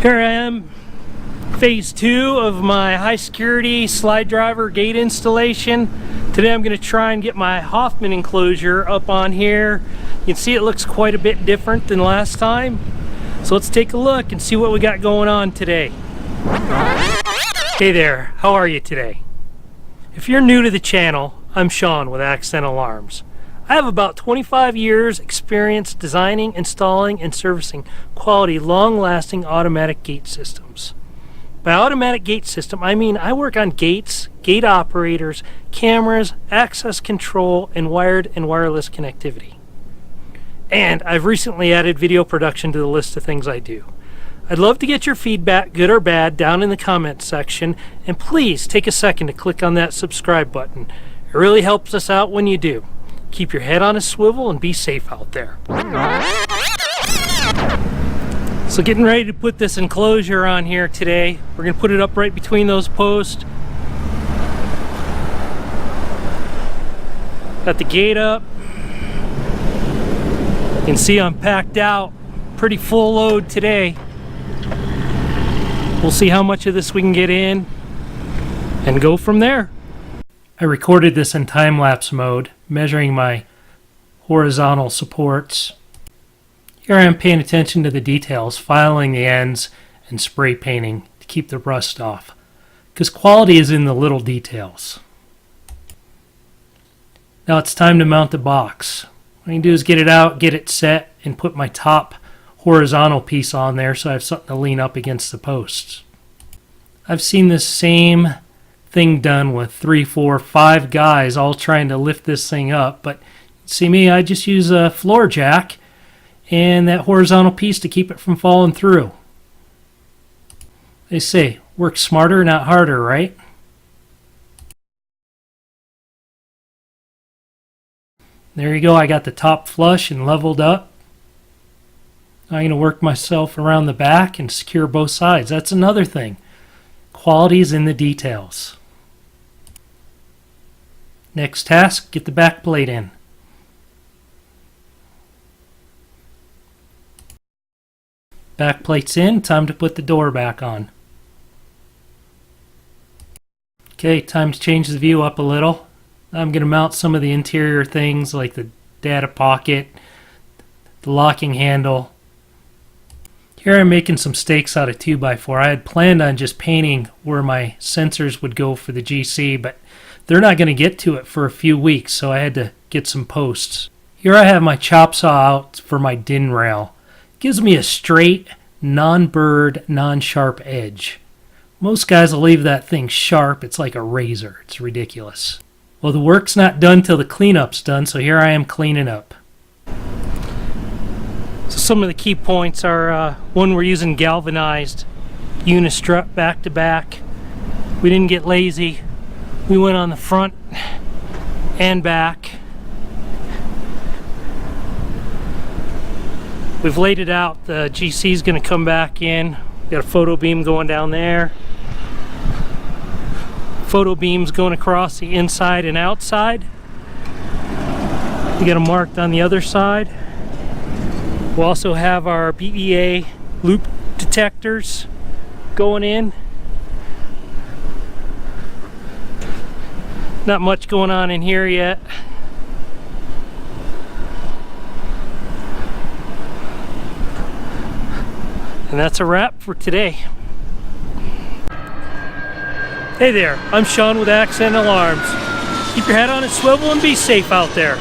Here I am, phase 2 of my HySecurity SlideDriver gate installation. Today I'm going to try and get my Hoffman Enclosure up on here. You can see it looks quite a bit different than last time. So let's take a look and see what we got going on today. Hey there, how are you today? If you're new to the channel, I'm Sean with Accent Alarms. I have about 25 years experience designing, installing, and servicing quality, long-lasting automatic gate systems. By automatic gate system, I mean I work on gates, gate operators, cameras, access control, and wired and wireless connectivity. And I've recently added video production to the list of things I do. I'd love to get your feedback, good or bad, down in the comments section, and please take a second to click on that subscribe button. It really helps us out when you do. Keep your head on a swivel and be safe out there. So getting ready to put this enclosure on here today. We're going to put it up right between those posts. Got the gate up. You can see I'm packed out. Pretty full load today. We'll see how much of this we can get in and go from there. I recorded this in time-lapse mode, measuring my horizontal supports. Here I am paying attention to the details, filing the ends and spray painting to keep the rust off, because quality is in the little details. Now it's time to mount the box. What I can do is get it out, get it set, and put my top horizontal piece on there so I have something to lean up against the posts. I've seen this same thing done with 3, 4, 5 guys all trying to lift this thing up, but see me, I just use a floor jack and that horizontal piece to keep it from falling through. They say, work smarter, not harder, right? There you go, I got the top flush and leveled up. I'm going to work myself around the back and secure both sides. That's another thing. Quality is in the details. Next task, get the back plate in. Back plate's in, time to put the door back on. Okay, time to change the view up a little. I'm going to mount some of the interior things like the data pocket, the locking handle. Here I'm making some stakes out of 2x4. I had planned on just painting where my sensors would go for the GC, but they're not going to get to it for a few weeks, so I had to get some posts. Here I have my chop saw out for my DIN rail. It gives me a straight, non-bird, non-sharp edge. Most guys will leave that thing sharp. It's like a razor. It's ridiculous. Well, the work's not done till the cleanup's done, so here I am cleaning up. So some of the key points are, one, we're using galvanized unistrut back to back. We didn't get lazy. We went on the front and back. We've laid it out. The GC is going to come back in. We got a photo beam going down there. Photo beams going across the inside and outside. We got them marked on the other side. We'll also have our BEA loop detectors going in. Not much going on in here yet. And that's a wrap for today. Hey there, I'm Sean with Accent Alarms. Keep your head on a swivel and be safe out there.